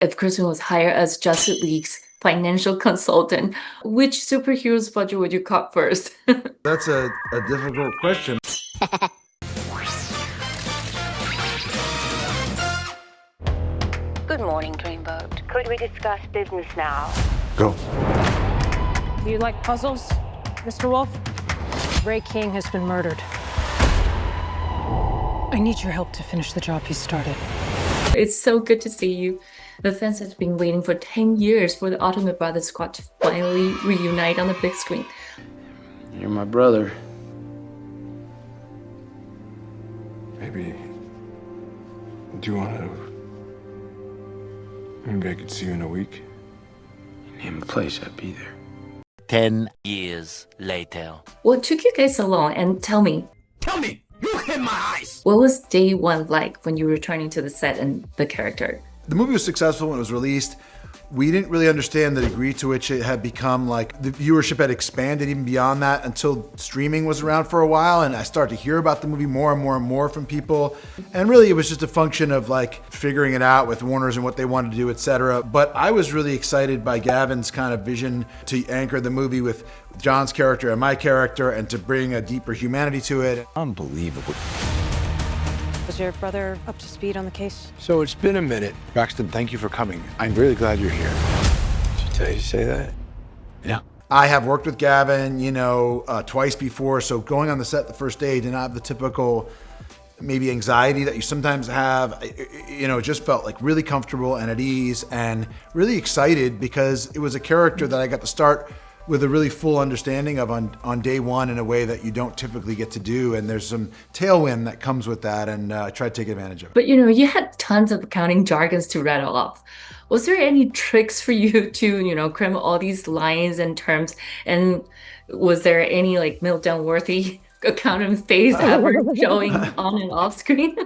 If Christian was hired as Justice League's financial consultant, which superhero's budget would you cut first? That's a difficult question. Good morning, Dreamboat. Could we discuss business now? Go. Do you like puzzles, Mr. Wolff? Ray King has been murdered. I need your help to finish the job he started. It's so good to see you. The fans have been waiting for 10 years for the Ultimate Brothers squad to finally reunite on the big screen. You're my brother. Maybe... Do you want to... Maybe I could see you in a week? Name a place, I'd be there. 10 years later. What took you guys so long? And tell me. Tell me! Look in my eyes! What was day one like when you were returning to the set and the character? The movie was successful when it was released. We didn't really understand the degree to which it had become, like, the viewership had expanded even beyond that until streaming was around for a while, and I started to hear about the movie more and more and more from people. And really it was just a function of like figuring it out with Warner's and what they wanted to do, etc. But I was really excited by Gavin's kind of vision to anchor the movie with John's character and my character and to bring a deeper humanity to it. Unbelievable. Was your brother up to speed on the case? So it's been a minute. Braxton, thank you for coming. I'm really glad you're here. Did she tell you to say that? Yeah. I have worked with Gavin, twice before, so going on the set the first day did not have the typical maybe anxiety that you sometimes have. It just felt like really comfortable and at ease and really excited because it was a character that I got to start with a really full understanding of on day one in a way that you don't typically get to do. And there's some tailwind that comes with that, and I try to take advantage of it. But you had tons of accounting jargons to rattle off. Was there any tricks for you to, cram all these lines and terms? And was there any like meltdown worthy accountant face ever showing on and off screen?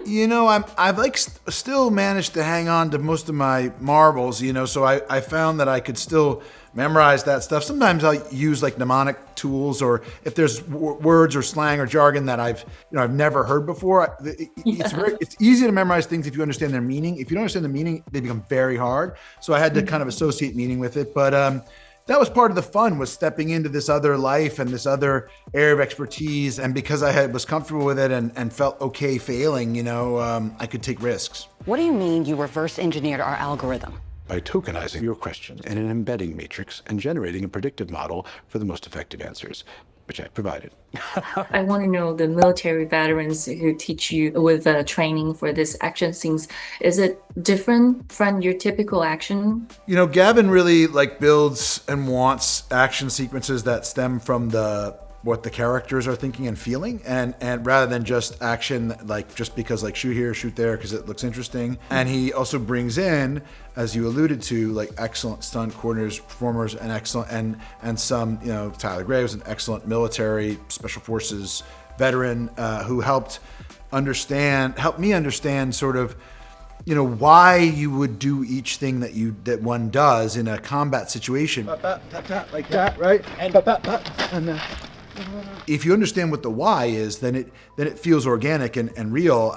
I've still managed to hang on to most of my marbles, so I found that I could still memorize that stuff. Sometimes I'll use like mnemonic tools, or if there's words or slang or jargon that I've never heard before. It's easy to memorize things if you understand their meaning. If you don't understand the meaning, they become very hard. So I had to kind of associate meaning with it. But that was part of the fun, was stepping into this other life and this other area of expertise. And because I was comfortable with it and felt okay failing, I could take risks. What do you mean you reverse engineered our algorithm? By tokenizing your questions in an embedding matrix and generating a predictive model for the most effective answers, which I provided. I want to know the military veterans who teach you with training for this action scenes. Is it different from your typical action? Gavin really builds and wants action sequences that stem from what the characters are thinking and feeling, and rather than just action just because shoot here, shoot there because it looks interesting. And he also brings in, as you alluded to, excellent stunt coordinators, performers, and excellent and some Tyler Gray was an excellent military special forces veteran who helped me understand sort of why you would do each thing that one does in a combat situation. Like that, right? And if you understand what the why is, then it feels organic and real.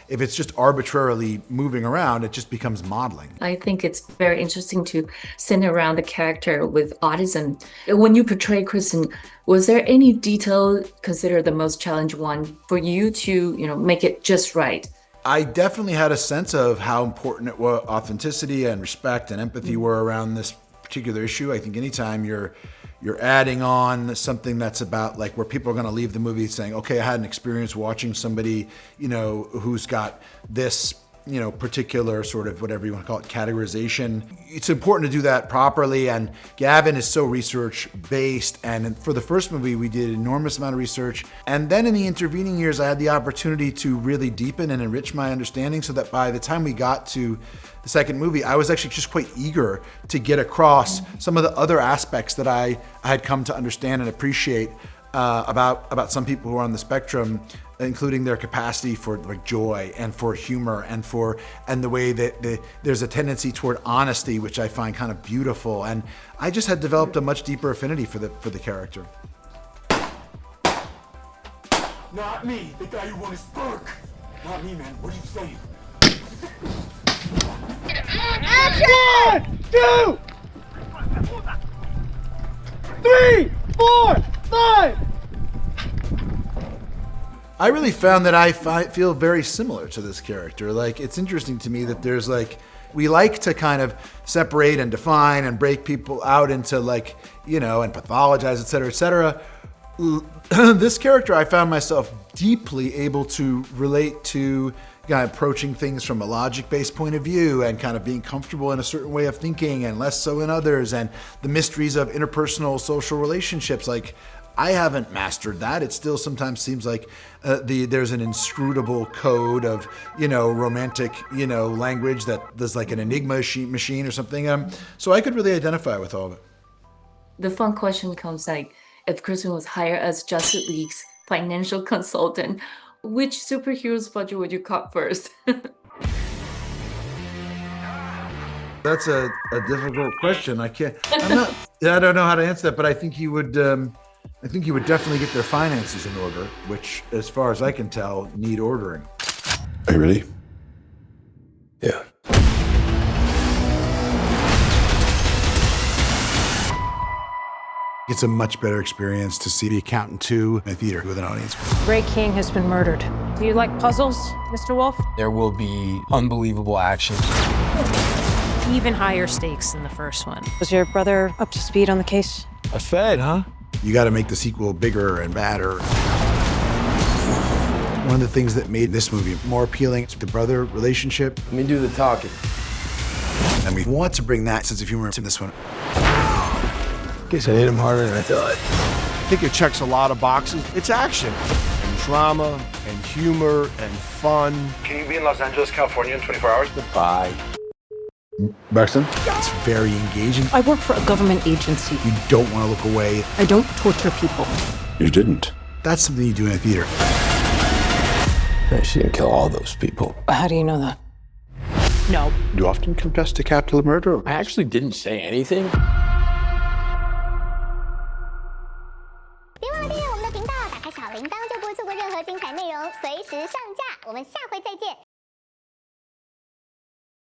If it's just arbitrarily moving around, it just becomes modeling. I think it's very interesting to center around the character with autism. When you portray Kristen, was there any detail considered the most challenging one for you to make it just right? I definitely had a sense of how important it was, authenticity and respect and empathy were around this particular issue. I think anytime you're adding on something that's about where people are going to leave the movie saying, okay, I had an experience watching somebody, who's got this, particular sort of whatever you want to call it, categorization. It's important to do that properly. And Gavin is so research based. And for the first movie, we did an enormous amount of research. And then in the intervening years, I had the opportunity to really deepen and enrich my understanding so that by the time we got to the second movie, I was actually just quite eager to get across some of the other aspects that I had come to understand and appreciate about some people who are on the spectrum, including their capacity for joy and for humor and the way that there's a tendency toward honesty, which I find kind of beautiful. And I just had developed a much deeper affinity for the character. Not me, the guy who won his Burke. Not me, man. What are you saying? Action! 1, 2, 3, 4, 5. I really found that I feel very similar to this character. Like, it's interesting to me that there's like, we like to kind of separate and define and break people out into like, you know, and pathologize, et cetera, et cetera. This character, I found myself deeply able to relate to kind of approaching things from a logic-based point of view and kind of being comfortable in a certain way of thinking and less so in others, and the mysteries of interpersonal social relationships. Like, I haven't mastered that. It still sometimes seems like there's an inscrutable code of, you know, romantic, you know, language that there's like an enigma machine or something. So I could really identify with all of it. The fun question comes like, if Christian was hired as Justice League's financial consultant, which superhero's budget would you cut first? That's a difficult question. I don't know how to answer that, but I think he would definitely get their finances in order, which, as far as I can tell, need ordering. Are you ready? Yeah. It's a much better experience to see The Accountant 2 in a theater with an audience. Ray King has been murdered. Do you like puzzles, Mr. Wolff? There will be unbelievable action. Even higher stakes than the first one. Was your brother up to speed on the case? A Fed, huh? You got to make the sequel bigger and badder. One of the things that made this movie more appealing is the brother relationship. Let me do the talking. And we want to bring that sense of humor to this one. Guess I hit him harder than I thought. I think it checks a lot of boxes. It's action and drama and humor and fun. Can you be in Los Angeles, California in 24 hours? Goodbye. Braxton? It's very engaging. I work for a government agency. You don't want to look away. I don't torture people. You didn't. That's something you do in a theater. She didn't kill all those people. How do you know that? No. You often confess to capital murder. I actually didn't say anything. 别忘了订阅我们的频道，打开小铃铛就不会错过任何精彩内容，随时上架。我们下回再见。